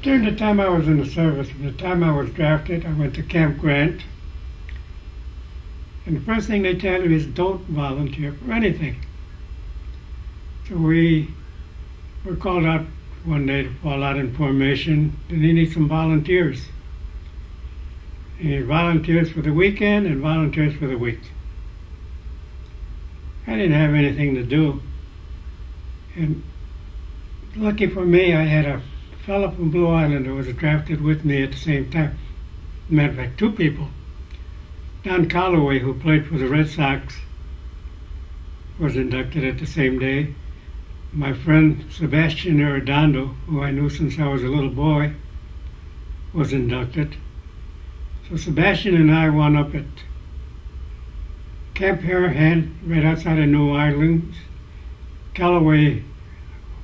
During the time I was in the service, from the time I was drafted, I went to Camp Grant. And the first thing they tell you is don't volunteer for anything. So we were called out one day to fall out in formation, and they need some volunteers. They need volunteers for the weekend and volunteers for the week. I didn't have anything to do. And lucky for me, I had a fellow from Blue Island who was drafted with me at the same time. Matter of fact, two people. Don Calloway, who played for the Red Sox, was inducted at the same day. My friend Sebastian Arredondo, who I knew since I was a little boy, was inducted. So Sebastian and I wound up at Camp Harahan, right outside of New Orleans. Calloway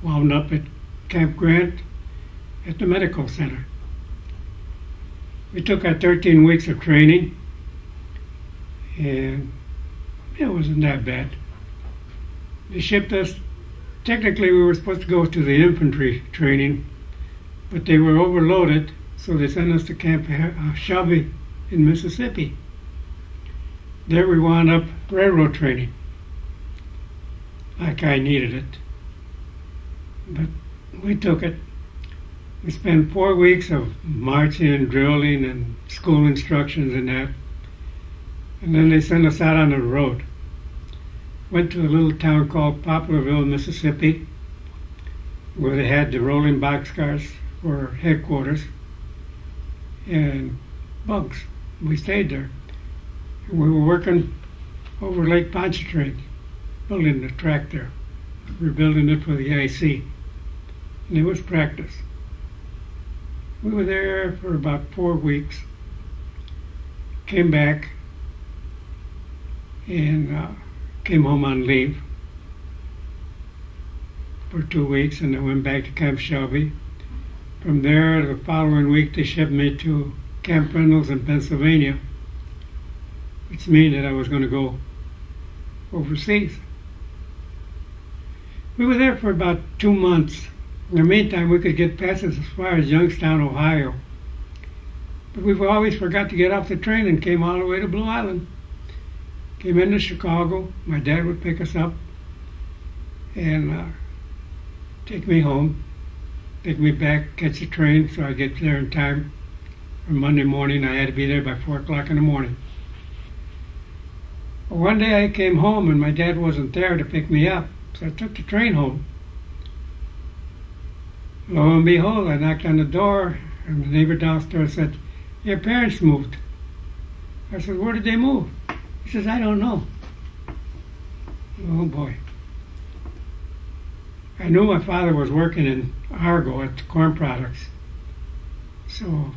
wound up at Camp Grant at the medical center. We took our 13 weeks of training, and it wasn't that bad. They shipped us. Technically, we were supposed to go to the infantry training, but they were overloaded, so they sent us to Camp Shelby in Mississippi. There we wound up railroad training, like I needed it. But we took it. We spent 4 weeks of marching and drilling and school instructions and that. And then they sent us out on the road. Went to a little town called Poplarville, Mississippi, where they had the rolling boxcars for headquarters and bugs. We stayed there. And we were working over Lake Pontchartrain, building the track there. We were building it for the IC, and it was practice. We were there for about 4 weeks, came back, and came home on leave for 2 weeks, and then went back to Camp Shelby. From there, the following week, they shipped me to Camp Reynolds in Pennsylvania, which meant that I was going to go overseas. We were there for about 2 months. In the meantime, we could get passes as far as Youngstown, Ohio. But we always forgot to get off the train and came all the way to Blue Island. Came into Chicago. My dad would pick us up and take me home, take me back, catch the train so I'd get there in time. For Monday morning, I had to be there by 4 o'clock in the morning. Well, one day I came home and my dad wasn't there to pick me up, so I took the train home. Lo and behold, I knocked on the door, and the neighbor downstairs said, "Your parents moved." I said, "Where did they move?" He says, "I don't know." Oh boy. I knew my father was working in Argo at Corn Products. So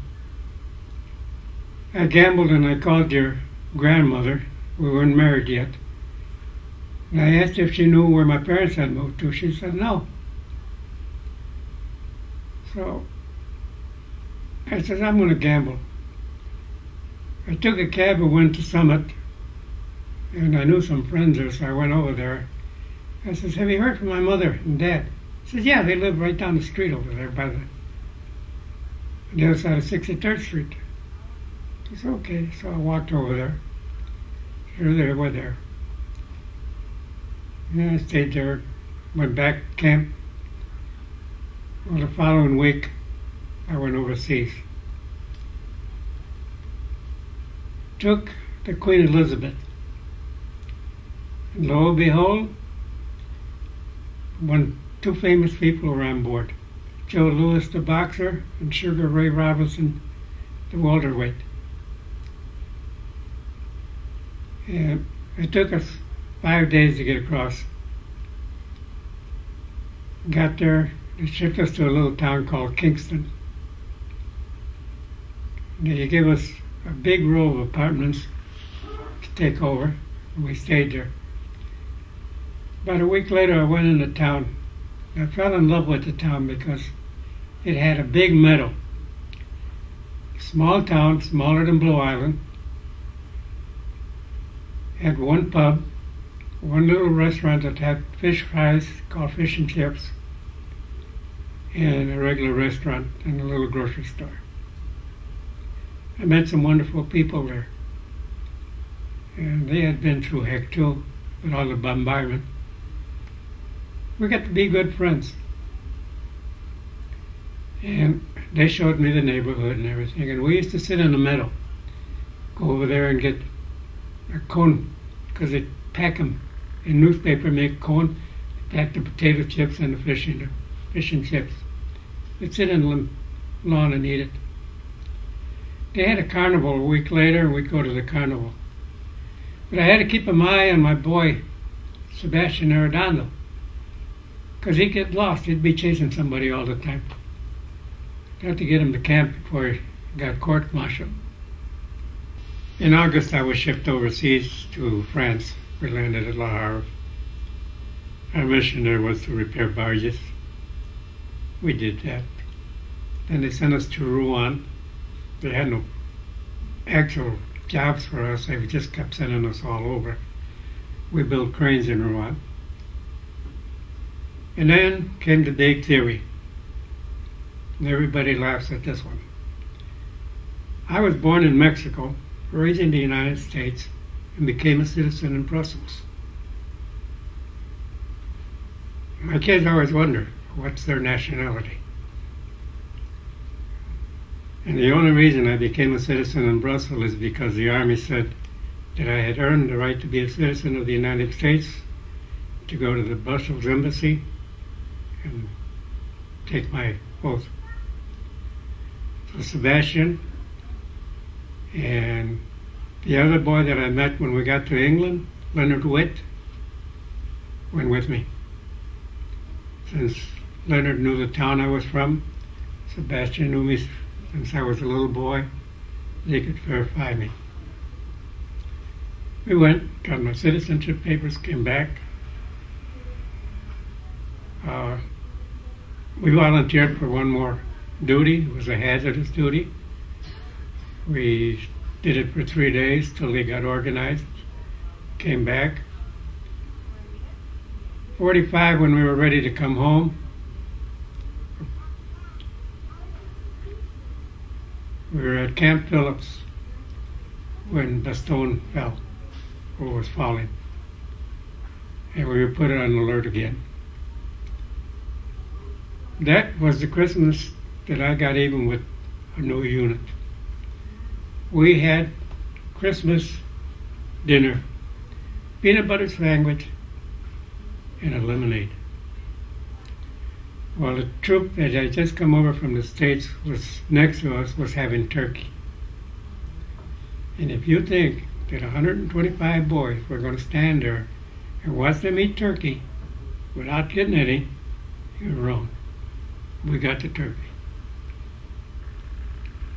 I gambled and I called your grandmother. We weren't married yet. And I asked if she knew where my parents had moved to. She said no. So I said, I'm going to gamble. I took a cab and went to Summit. And I knew some friends there, so I went over there. I says, "Have you heard from my mother and dad?" He says, "Yeah, they live right down the street over there by on the other side of 63rd Street. He said, "Okay." So I walked over there. Sure, they were there. And I stayed there, went back to camp. Well, the following week, I went overseas. Took the Queen Elizabeth. And lo and behold, two famous people were on board. Joe Louis, the boxer, and Sugar Ray Robinson, the welterweight. And it took us 5 days to get across. Got there, they shipped us to a little town called Kingston. And they gave us a big row of apartments to take over, and we stayed there. About a week later, I went into town. I fell in love with the town because it had a big meadow. Small town, smaller than Blue Island. Had one pub, one little restaurant that had fish fries called Fish and Chips, and a regular restaurant and a little grocery store. I met some wonderful people there. And they had been through heck too, with all the bombardment. We got to be good friends. And they showed me the neighborhood and everything. And we used to sit in the meadow, go over there and get a cone, because they pack them in newspaper, make a cone, pack the potato chips and the fish and chips. We'd sit in the lawn and eat it. They had a carnival a week later, and we'd go to the carnival. But I had to keep an eye on my boy, Sebastian Arredondo, because he'd get lost. He'd be chasing somebody all the time. I had to get him to camp before he got court-martialed. In August, I was shipped overseas to France. We landed at Le Havre. Our mission there was to repair barges. We did that. Then they sent us to Rouen. They had no actual jobs for us. They just kept sending us all over. We built cranes in Rouen. And then came the big theory. And everybody laughs at this one. I was born in Mexico, raised in the United States, and became a citizen in Brussels. My kids always wonder, what's their nationality? And the only reason I became a citizen in Brussels is because the Army said that I had earned the right to be a citizen of the United States, to go to the Brussels embassy and take my oath. So Sebastian and the other boy that I met when we got to England, Leonard Witt, went with me. Since Leonard knew the town I was from, Sebastian knew me since I was a little boy. They could verify me. We went, got my citizenship papers, came back. We volunteered for one more duty. It was a hazardous duty. We did it for 3 days till they got organized. Came back. 45, when we were ready to come home, we were at Camp Phillips when Bastogne fell, or was falling. And we were put on alert again. That was the Christmas that I got even with a new unit. We had Christmas dinner, peanut butter sandwich, and a lemonade. Well, the troop that had just come over from the States was next to us was having turkey. And if you think that 125 boys were going to stand there and watch them eat turkey without getting any, you're wrong. We got the turkey.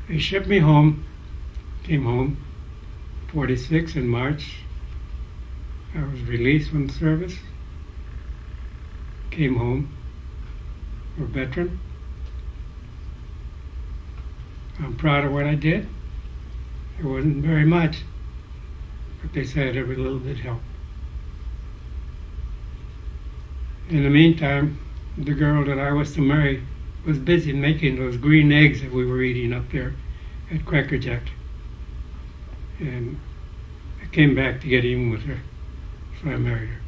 They shipped me home, came home, 46 in March. I was released from the service, came home, a veteran. I'm proud of what I did. It wasn't very much, but they said every little bit helped. In the meantime, the girl that I was to marry was busy making those green eggs that we were eating up there at Cracker Jack. And I came back to get even with her, so I married her.